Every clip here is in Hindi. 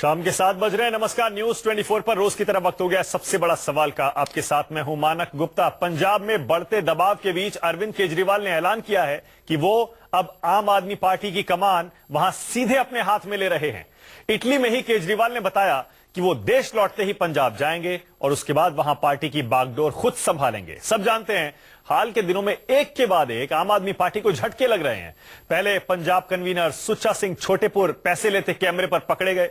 शाम के 7 बज रहे हैं। नमस्कार, न्यूज 24 पर रोज की तरह वक्त हो गया सबसे बड़ा सवाल का। आपके साथ मैं हूं मानक गुप्ता। पंजाब में बढ़ते दबाव के बीच अरविंद केजरीवाल ने ऐलान किया है कि वो अब आम आदमी पार्टी की कमान वहां सीधे अपने हाथ में ले रहे हैं। इटली में ही केजरीवाल ने बताया कि वो देश लौटते ही पंजाब जाएंगे और उसके बाद वहां पार्टी की बागडोर खुद संभालेंगे। सब जानते हैं हाल के दिनों में एक के बाद एक आम आदमी पार्टी को झटके लग रहे हैं। पहले पंजाब कन्वीनर सुच्चा सिंह छोटेपुर पैसे लेते कैमरे पर पकड़े गए।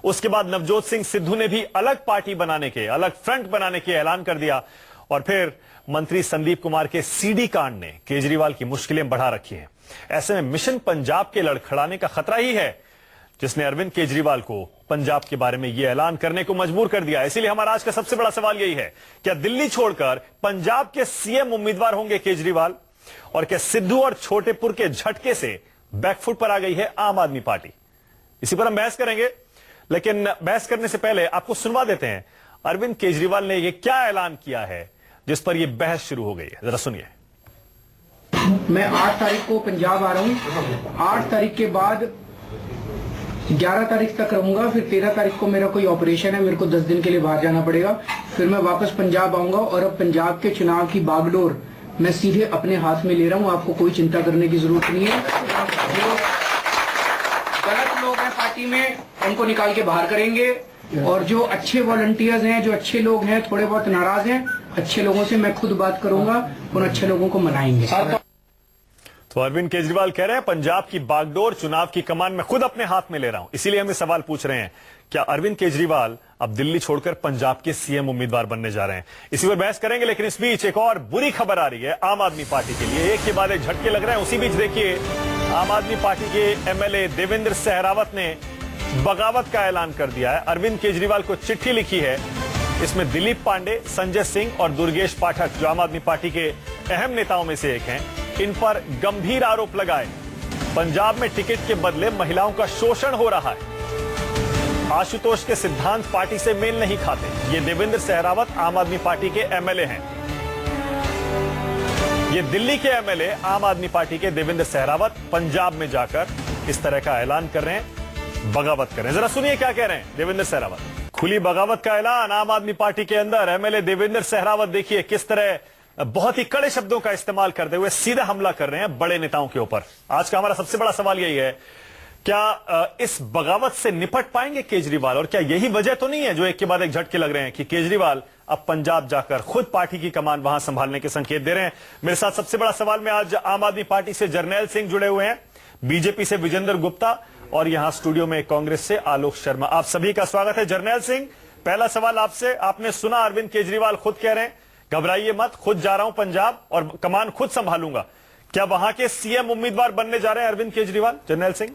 उसके बाद नवजोत सिंह सिद्धू ने भी अलग पार्टी बनाने के, अलग फ्रंट बनाने के ऐलान कर दिया। और फिर मंत्री संदीप कुमार के सीडी कांड ने केजरीवाल की मुश्किलें बढ़ा रखी हैं। ऐसे में मिशन पंजाब के लड़खड़ाने का खतरा ही है, जिसने अरविंद केजरीवाल को पंजाब के बारे में यह ऐलान करने को मजबूर कर दिया। इसीलिए हमारा आज का सबसे बड़ा सवाल यही है, क्या दिल्ली छोड़कर पंजाब के सीएम उम्मीदवार होंगे केजरीवाल? और क्या सिद्धू और छोटेपुर के झटके से बैकफुट पर आ गई है आम आदमी पार्टी? इसी पर हम बहस करेंगे, लेकिन बहस करने से पहले आपको सुनवा देते हैं अरविंद केजरीवाल ने यह क्या ऐलान किया है जिस पर यह बहस शुरू हो गई है। जरा सुनिए। मैं 8 तारीख को पंजाब आ रहा हूं। 8 तारीख के बाद 11 तारीख तक रहूंगा। फिर 13 तारीख को मेरा कोई ऑपरेशन है, मेरे को 10 दिन के लिए बाहर जाना पड़ेगा। फिर मैं वापस पंजाब आऊंगा और अब पंजाब के चुनाव की बागडोर मैं सीधे अपने हाथ में ले रहा हूं। आपको कोई चिंता करने की जरूरत नहीं है। जो गलत लोग हैं पार्टी में, उनको निकाल के बाहर करेंगे। और जो अच्छे वॉलंटियर्स हैं, जो अच्छे लोग हैं, थोड़े बहुत नाराज हैं, अच्छे लोगों से मैं खुद बात करूंगा, उन अच्छे लोगों को मनाएंगे। तो अरविंद केजरीवाल कह रहे हैं पंजाब की बागडोर, चुनाव की कमान मैं खुद अपने हाथ में ले रहा हूं। इसीलिए हम ये सवाल पूछ रहे हैं, क्या अरविंद केजरीवाल अब दिल्ली छोड़कर पंजाब के सीएम उम्मीदवार बनने जा रहे हैं? इसी पर बहस करेंगे, लेकिन इस बीच एक और बुरी खबर आ रही है आम आदमी पार्टी के लिए। एक के बाद एक झटके लग रहे हैं। उसी बीच देखिए, आम आदमी पार्टी के एमएलए देवेंद्र सहरावत ने बगावत का ऐलान कर दिया है। अरविंद केजरीवाल को चिट्ठी लिखी है। इसमें दिलीप पांडे, संजय सिंह और दुर्गेश पाठक, जो आम आदमी पार्टी के अहम नेताओं में से एक हैं, इन पर गंभीर आरोप लगाए। पंजाब में टिकट के बदले महिलाओं का शोषण हो रहा है। आशुतोष के सिद्धांत पार्टी से मेल नहीं खाते। ये देवेंद्र सहरावत आम आदमी पार्टी के एमएलए हैं। ये दिल्ली के एमएलए आम आदमी पार्टी के देवेंद्र सहरावत पंजाब में जाकर इस तरह का ऐलान कर रहे हैं, बगावत कर रहे हैं। जरा सुनिए क्या कह रहे हैं देवेंद्र सहरावत। खुली बगावत का ऐलान आम आदमी पार्टी के अंदर। एमएलए देवेंद्र सहरावत देखिए किस तरह बहुत ही कड़े शब्दों का इस्तेमाल करते हुए सीधा हमला कर रहे हैं बड़े नेताओं के ऊपर। आज का हमारा सबसे बड़ा सवाल यही है, क्या इस बगावत से निपट पाएंगे केजरीवाल? और क्या यही वजह तो नहीं है जो एक के बाद एक झटके लग रहे हैं कि केजरीवाल अब पंजाब जाकर खुद पार्टी की कमान वहां संभालने के संकेत दे रहे हैं? मेरे साथ सबसे बड़ा सवाल में आज आम आदमी पार्टी से जर्नैल सिंह जुड़े हुए हैं, बीजेपी से विजेंद्र गुप्ता और यहां स्टूडियो में कांग्रेस से आलोक शर्मा। आप सभी का स्वागत है। जर्नैल सिंह, पहला सवाल आपसे। आपने सुना अरविंद केजरीवाल खुद कह रहे हैं घबराइए मत, खुद जा रहा हूं पंजाब और कमान खुद संभालूंगा। क्या वहां के सीएम उम्मीदवार बनने जा रहे हैं अरविंद केजरीवाल? जर्नैल सिंह।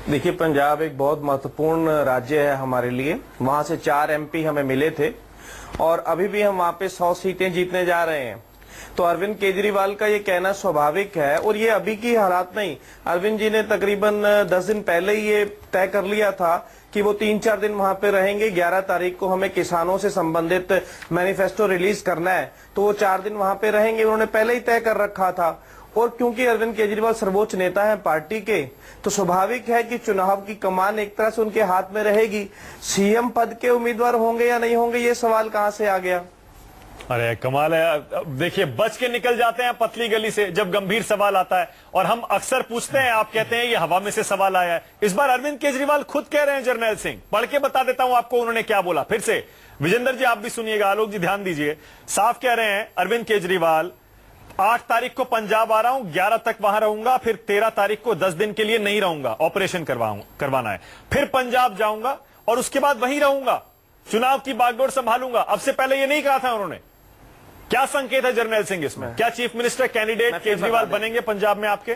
देखिए, पंजाब एक बहुत महत्वपूर्ण राज्य है हमारे लिए। वहां से 4 एमपी हमें मिले थे और अभी भी हम वहां पे 100 सीटें जीतने जा रहे हैं। तो अरविंद केजरीवाल का ये कहना स्वाभाविक है और ये अभी की हालात नहीं। अरविंद जी ने तकरीबन 10 दिन पहले ही ये तय कर लिया था कि वो 3-4 दिन वहां पे रहेंगे। 11 तारीख को हमें किसानों से संबंधित मैनिफेस्टो रिलीज करना है, तो वो 4 दिन वहां पे रहेंगे। उन्होंने पहले ही तय कर रखा था। और क्योंकि अरविंद केजरीवाल सर्वोच्च नेता है पार्टी के, तो स्वाभाविक है कि चुनाव की कमान एक तरह से उनके हाथ में रहेगी। सीएम पद के उम्मीदवार होंगे या नहीं होंगे, ये सवाल कहां से आ गया? अरे कमाल है। देखिए, बच के निकल जाते हैं पतली गली से जब गंभीर सवाल आता है, और हम अक्सर पूछते हैं, आप कहते हैं ये हवा में से सवाल आया है। इस बार अरविंद केजरीवाल खुद कह रहे हैं। जर्नैल सिंह, पढ़ के बता देता हूं आपको उन्होंने क्या बोला। फिर से विजेंद्र जी आप भी सुनिएगा, आलोक जी ध्यान दीजिए। साफ कह रहे हैं अरविंद केजरीवाल, 8 तारीख को पंजाब आ रहा हूं, 11 तक वहां रहूंगा, फिर 13 तारीख को 10 दिन के लिए नहीं रहूंगा, ऑपरेशन करवाना है, फिर पंजाब जाऊंगा और उसके बाद वहीं रहूंगा, चुनाव की बागडोर संभालूंगा। अब से पहले ये नहीं कहा था उन्होंने। क्या संकेत है जर्नैल सिंह इसमें? क्या चीफ मिनिस्टर कैंडिडेट केजरीवाल बनेंगे पंजाब में आपके?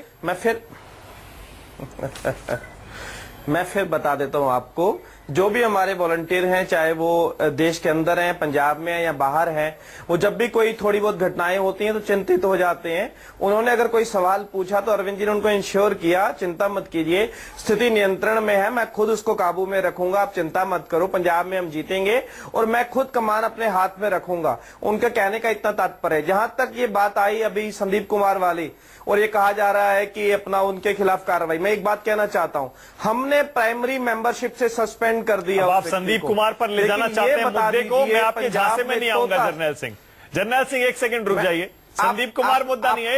मैं फिर बता देता हूं आपको जो भी हमारे वॉलंटियर हैं, चाहे वो देश के अंदर हैं, पंजाब में हैं या बाहर हैं, वो जब भी कोई थोड़ी बहुत घटनाएं होती हैं तो चिंतित हो जाते हैं। उन्होंने अगर कोई सवाल पूछा तो अरविंद जी ने उनको इंश्योर किया, चिंता मत कीजिए, स्थिति नियंत्रण में है, मैं खुद उसको काबू में रखूंगा, आप चिंता मत करो, पंजाब में हम जीतेंगे और मैं खुद कमान अपने हाथ में रखूंगा। उनका कहने का इतना तात्पर्य है। जहां तक ये बात आई अभी संदीप कुमार वाली, और ये कहा जा रहा है कि अपना उनके खिलाफ कार्रवाई, मैं एक बात कहना चाहता हूं, हमने प्राइमरी मेंबरशिप से सस्पेंड कर दिया। अब आप संदीप कुमार पर ले जाना चाहते हैं मुद्दे को, मैं आपके झांसे में नहीं आऊंगा। जर्नैल सिंह, जर्नैल सिंह एक सेकंड रुक जाइए। संदीप कुमार मुद्दा नहीं है,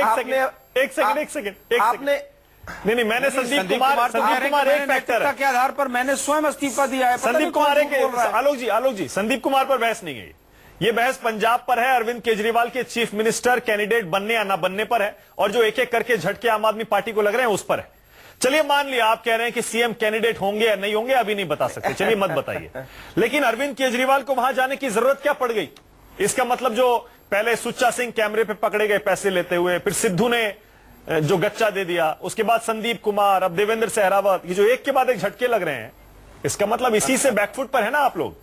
एक सेकंड आपने नहीं, मैंने संदीप कुमार एक फैक्टर है के आधार पर मैंने स्वयं इस्तीफा दिया है। संदीप कुमार आलोक जी संदीप कुमार पर बहस नहीं है, ये बहस पंजाब पर है, अरविंद केजरीवाल के चीफ मिनिस्टर कैंडिडेट बनने या ना बनने पर है, और जो एक एक करके झटके आम आदमी पार्टी को लग रहे हैं उस पर है। चलिए मान लिया आप कह रहे हैं कि सीएम कैंडिडेट होंगे या नहीं होंगे अभी नहीं बता सकते, चलिए मत बताइए, लेकिन अरविंद केजरीवाल को वहां जाने की जरूरत क्या पड़ गई? इसका मतलब जो पहले सुच्चा सिंह कैमरे पे पकड़े गए पैसे लेते हुए, फिर सिद्धू ने जो गच्चा दे दिया, उसके बाद संदीप कुमार, अब देवेंद्र सहरावत, ये जो एक के बाद एक झटके लग रहे हैं, इसका मतलब इसी से बैकफुट पर है ना आप लोग?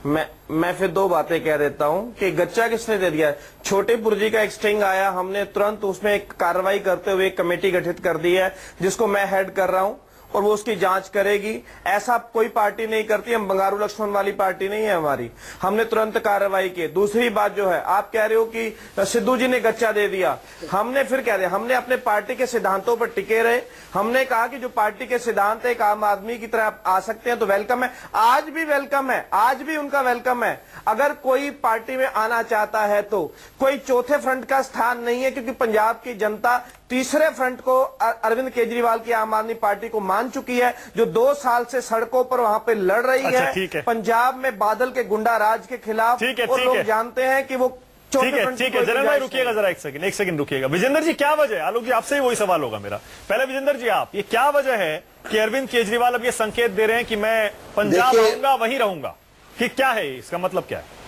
मैं फिर दो बातें कह देता हूं कि गच्चा किसने दे दिया। छोटे पुरजी का एक स्टिंग आया, हमने तुरंत उसमें एक कार्रवाई करते हुए एक कमेटी गठित कर दी है जिसको मैं हेड कर रहा हूं और वो उसकी जांच करेगी। ऐसा कोई पार्टी नहीं करती, हम बंगारू लक्ष्मण वाली पार्टी नहीं है हमारी, हमने तुरंत कार्रवाई की। दूसरी बात जो है, आप कह रहे हो कि सिद्धू जी ने गच्चा दे दिया, हमने फिर कह रहे हमने अपने पार्टी के सिद्धांतों पर टिके रहे। हमने कहा कि जो पार्टी के सिद्धांत एक आम आदमी की तरह आ सकते हैं तो वेलकम है, आज भी वेलकम है, आज भी उनका वेलकम है। अगर कोई पार्टी में आना चाहता है तो कोई चौथे फ्रंट का स्थान नहीं है, क्योंकि पंजाब की जनता तीसरे फ्रंट को अरविंद केजरीवाल की आम आदमी पार्टी को मान चुकी है, जो 2 साल से सड़कों पर वहां पे लड़ रही है पंजाब में बादल के गुंडा राज के खिलाफ। और लोग जानते हैं कि वो ठीक है जनरल भाई रुकिएगा जरा, एक सेकंड रुकिएगा। विजेंद्र जी क्या वजह है? आलोक जी आपसे ही वही सवाल होगा मेरा। पहले विजेंद्र जी आप, ये क्या वजह है कि अरविंद केजरीवाल अब ये संकेत दे रहे हैं कि मैं पंजाब आऊंगा वहीं रहूंगा, कि क्या है इसका मतलब क्या है?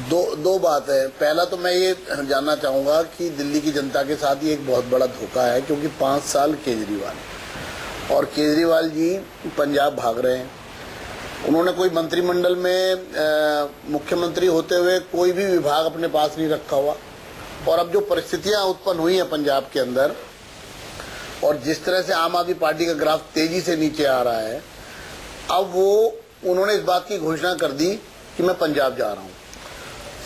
दो बात है। पहला तो मैं ये जानना चाहूंगा कि दिल्ली की जनता के साथ ये एक बहुत बड़ा धोखा है, क्योंकि 5 साल केजरीवाल और केजरीवाल जी पंजाब भाग रहे हैं। उन्होंने कोई मंत्रिमंडल में मुख्यमंत्री होते हुए कोई भी विभाग अपने पास नहीं रखा हुआ, और अब जो परिस्थितियां उत्पन्न हुई हैं पंजाब के अंदर, और जिस तरह से आम आदमी पार्टी का ग्राफ तेजी से नीचे आ रहा है, अब उन्होंने इस बात की घोषणा कर दी कि मैं पंजाब जा रहा हूं।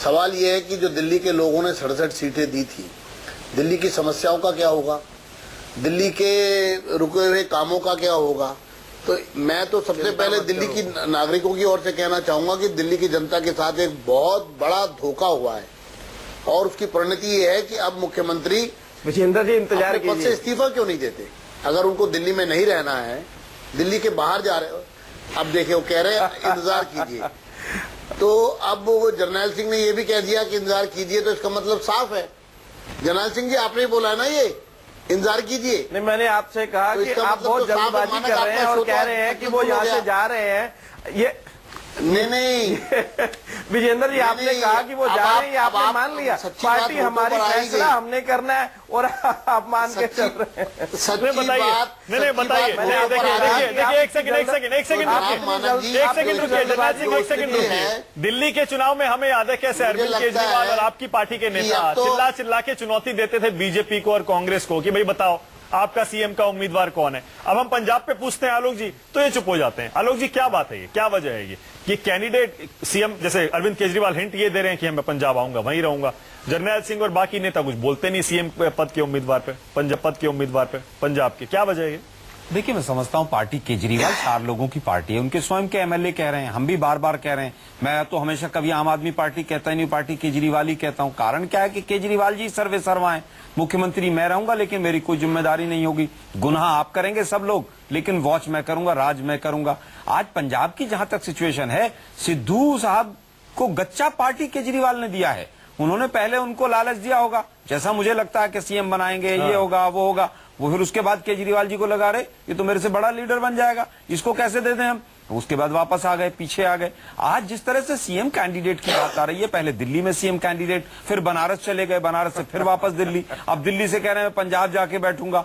सवाल यह है कि जो दिल्ली के लोगों ने 67 सीटें दी थी, दिल्ली की समस्याओं का क्या होगा, दिल्ली के रुके हुए कामों का क्या होगा? तो मैं तो सबसे पहले दिल्ली की नागरिकों की ओर से कहना चाहूंगा कि दिल्ली की जनता के साथ एक बहुत बड़ा धोखा हुआ है, और उसकी परिणति ये है कि अब मुख्यमंत्री विजेंद्र जी इंतजार पद से इस्तीफा क्यों नहीं देते? अगर उनको दिल्ली में नहीं रहना है, दिल्ली के बाहर जा रहे हो, अब देखिए वो कह रहे हैं इंतजार कीजिए, तो अब वो जर्नैल सिंह ने ये भी कह दिया कि इंतजार कीजिए, तो इसका मतलब साफ है। जर्नैल सिंह जी आपने बोला ना ये इंतजार कीजिए। नहीं, मैंने आपसे कहा कि आप मतलब बहुत जल्दबाजी कर रहे हैं और कह रहे हैं कि वो यहाँ से जा रहे हैं। ये नहीं विजेंद्र जी आपने कहा कि वो जा रहे हैं, आपने मान लिया, पार्टी हमारी फैसला हमने करना है और आप मान के चल रहे हैं। नहीं बताइए, देखिए एक सेकंड रुकिए। दिल्ली के चुनाव में हमें याद है कैसे अरविंद केजरीवाल और आपकी पार्टी के नेता चिल्ला के चुनौती देते थे बीजेपी को और कांग्रेस को कि भाई बताओ आपका सीएम का उम्मीदवार कौन है। अब हम पंजाब पे पूछते हैं आलोक जी, तो ये चुप हो जाते हैं। आलोक जी क्या बात है, ये क्या वजह है? ये कैंडिडेट सीएम जैसे अरविंद केजरीवाल हिंट ये दे रहे हैं कि मैं पंजाब आऊंगा वहीं रहूंगा, जर्नैल सिंह और बाकी नेता कुछ बोलते नहीं सीएम पद के उम्मीदवार पे, पंजाब पद के उम्मीदवार पे पंजाब के, क्या वजह है? देखिए, मैं समझता हूं पार्टी केजरीवाल 4 लोगों की पार्टी है, उनके स्वयं के एमएलए कह रहे हैं, हम भी बार बार कह रहे हैं। मैं तो हमेशा कभी आम आदमी पार्टी कहता ही नहीं, पार्टी केजरीवाल ही कहता हूं। कारण क्या है कि केजरीवाल जी सर्वे सर्वा है, मुख्यमंत्री मैं रहूंगा लेकिन मेरी कोई जिम्मेदारी नहीं होगी, गुनाह आप करेंगे सब लोग, लेकिन वॉच मैं करूंगा, राज मैं करूंगा। आज पंजाब की जहां तक सिचुएशन है, सिद्धू साहब को गच्चा पार्टी केजरीवाल ने दिया है। उन्होंने पहले उनको लालच दिया होगा, जैसा मुझे लगता है कि सीएम बनाएंगे, ये होगा वो होगा, वो फिर उसके बाद केजरीवाल जी को लगा रहे ये तो मेरे से बड़ा लीडर बन जाएगा, इसको कैसे दे दें हम, उसके बाद वापस आ गए, पीछे आ गए। आज जिस तरह से सीएम कैंडिडेट की बात आ रही है, पहले दिल्ली में सीएम कैंडिडेट, फिर बनारस चले गए, बनारस से फिर वापस दिल्ली, अब दिल्ली से कह रहे हैं पंजाब जाके बैठूंगा।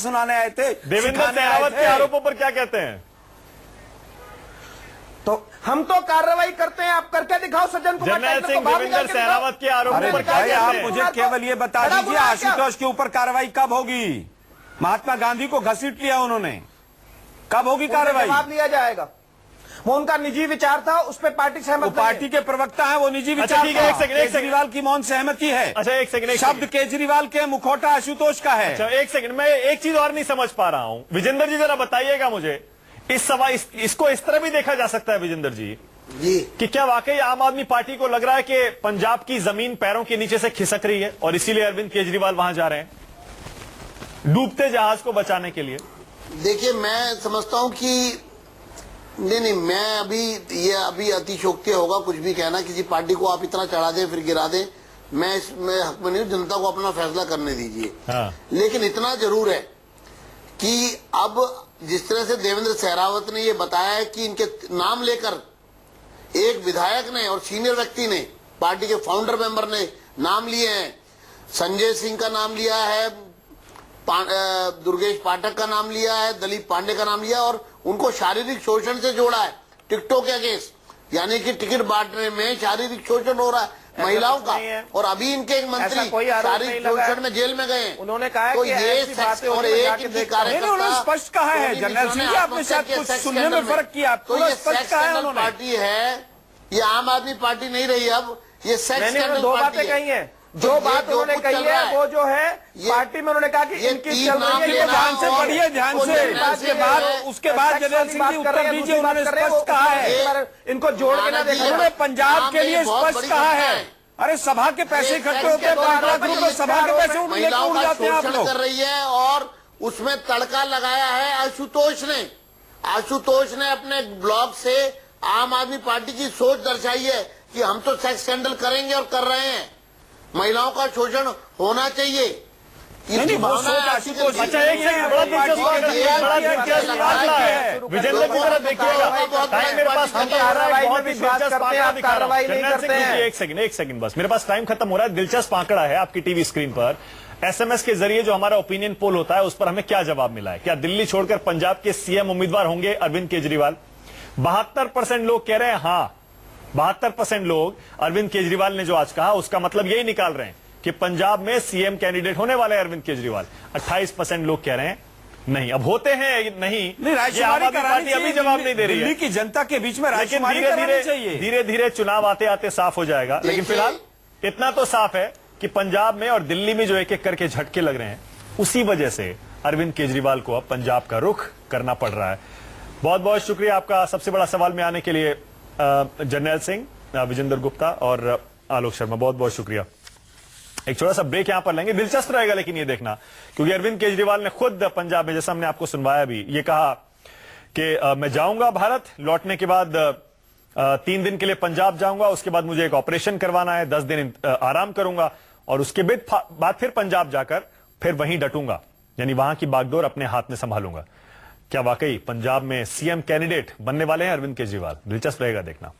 सुनाने आए थे? देवेंद्र सिखाने आए सहरावत थे? के आरोपों पर क्या कहते हैं? तो हम तो कार्रवाई करते हैं, आप करके दिखाओ। सज्जन कुमार जर्नैल टाइगर को सिंह बाहर देवेंद्र निकाल के दिखाओ। सहरावत के आरोप अरे पर क्या भाई, आप कहते हैं? मुझे केवल ये बता खड़ा दीजिए बुला क्या? आशुतोष के ऊपर कार्रवाई कब होगी? महात्मा गांधी को घसीट लिया उन्होंने, कब होगी उनसे कार्रवाई? जवाब लिया जाएगा। वो उनका निजी विचार था, उस पर पार्टी वो सहमत नहीं है। पार्टी के प्रवक्ता हैं, वो निजी अच्छा, विचार ठीक है, था। एक सेकंड। केजरीवाल की मौन सहमति है। अच्छा, एक सेकंड। शब्द केजरीवाल के, मुखौटा आशुतोष का है। अच्छा, एक सेकंड, मैं एक चीज और नहीं समझ पा रहा हूं। विजेंद्र जी जरा बताइएगा मुझे, इस सवाल इसको इस तरह भी देखा जा सकता है विजेंद्र जी जी कि क्या वाकई आम आदमी पार्टी को लग रहा है कि पंजाब की जमीन पैरों के नीचे से खिसक रही है और इसीलिए अरविंद केजरीवाल वहां जा रहे हैं डूबते जहाज को बचाने के लिए? देखिए, मैं समझता हूं कि नहीं, मैं अभी अतिशोक्ति होगा कुछ भी कहना। किसी पार्टी को आप इतना चढ़ा दें फिर गिरा दें, मैं इसमें हक में नहीं हूं। जनता को अपना फैसला करने दीजिए। हाँ। लेकिन इतना जरूर है कि अब जिस तरह से देवेंद्र सहरावत ने ये बताया है कि इनके नाम लेकर एक विधायक ने और सीनियर व्यक्ति ने, पार्टी के फाउंडर मेंबर ने नाम लिए हैं। संजय सिंह का नाम लिया है, दुर्गेश पाठक का नाम लिया है, दलीप पांडे का नाम लिया और उनको शारीरिक शोषण से जोड़ा है टिकटों के केस, यानी कि टिकट बांटने में शारीरिक शोषण हो रहा है महिलाओं का। और अभी इनके एक मंत्री शारीरिक शोषण में जेल में गए हैं। उन्होंने कहा तो कि ये ऐसी सेक्स बातें और होती हैं, एक जाके इनकी देखो। कार्यकर्ता उन्होंने स्पष्ट कहा है, टोनी जनरल मिश्रा सिंह ने जी, आपने आत्महत्या शायद की कुछ सेक्स सुनने में स्कैंडल फर्क किया। तो पूरा ये स्पष्ट सेक्स कहा है स्कैंडल उन्होंने। पार्टी है, ये आम आदमी पार्टी नहीं रही। अब ये सेक्स मैंने स्कैंडल दो पार्टी बातें है। कही हैं। तो जो ये बात जो उन्होंने कुछ कही चल रहा है वो जो है ये- पार्टी में उन्होंने कहा कि ये इनकी तीन चल नाम रही है। लेना ध्यान से और पढ़िए, ध्यान वो से। जनरल उसके सिंह बाद है, उसके बाद सेक्स जनरल वाली सिंह बात जी कर उत्तर रहे हैं, दीजिए। दूसरी बात उन्होंने कर रहे हैं, स्पष्ट कहा है, एक बार इनको जोड़ के ना देखा। उन्होंने पंजाब नाम के लिए ये बहुत स्पष्ट बड़ी कहा घटना है। अरे सभा के पैसे ये इकट्ठे सेक्स होते हैं, के 5 लाख दौरान रुपए सभा के पैसे उड़ महिलाओं उड़ का जाते हैं आप शोषण लोग। कर रही है और उसमें तड़का लगाया है आशुतोष ने। आशुतोष ने अपने ब्लॉग से आम आदमी पार्टी की सोच दर्शाई है कि हम तो सेक्स स्कैंडल करेंगे और कर रहे हैं, महिलाओं का शोषण होना चाहिए। नहीं, वो सोच आशुतोष की अच्छा, एक सेकंड, बड़ा दिलचस्प आंकड़ा है। विजेंद्र की तरफ देखिएगा, टाइम मेरे पास खत्म हो रहा है। बहुत ही दिलचस्प आंकड़ा दिखा रहा हूं। जनरल सिंह, रुकिए एक सेकंड बस, मेरे पास टाइम खत्म हो रहा है। दिलचस्प आंकड़ा है आपकी टीवी स्क्रीन पर। एसएमएस के जरिए जो हमारा ओपिनियन पोल होता है उस पर हमें क्या जवाब मिला है? क्या दिल्ली छोड़कर पंजाब के सीएम उम्मीदवार होंगे अरविंद केजरीवाल? 72% लोग कह रहे हैं हाँ। 72% लोग अरविंद केजरीवाल ने जो आज कहा उसका मतलब यही निकाल रहे हैं कि पंजाब में सीएम कैंडिडेट होने वाले हैं अरविंद केजरीवाल। 28% लोग कह रहे हैं नहीं। अब होते हैं नहीं, ये आम राजकुमारी आदमी पार्टी अभी जवाब नहीं दे रही है। दिल्ली की जनता के बीच में लेकिन राजकुमारी करानी चाहिए। धीरे धीरे चुनाव आते आते साफ हो जाएगा। लेकिन फिलहाल इतना तो साफ है कि पंजाब में और दिल्ली में जो एक एक करके झटके लग रहे हैं, उसी वजह से अरविंद केजरीवाल को अब पंजाब का रुख करना पड़ रहा है। बहुत बहुत शुक्रिया आपका सबसे बड़ा सवाल में आने के लिए जर्नैल सिंह, विजेंद्र गुप्ता और आलोक शर्मा, बहुत बहुत शुक्रिया। एक छोटा सा ब्रेक यहां पर लेंगे, दिलचस्प रहेगा लेकिन ये देखना, क्योंकि अरविंद केजरीवाल ने खुद पंजाब में, जैसा हमने आपको सुनवाया भी, ये कहा कि मैं जाऊंगा भारत, लौटने के बाद 3 दिन के लिए पंजाब जाऊंगा, उसके बाद मुझे एक ऑपरेशन करवाना है, 10 दिन आराम करूंगा और उसके बाद फिर पंजाब जाकर फिर वहीं डटूंगा, यानी वहां की बागडोर अपने हाथ में संभालूंगा। क्या वाकई पंजाब में सीएम कैंडिडेट बनने वाले हैं अरविंद केजरीवाल? दिलचस्प रहेगा देखना।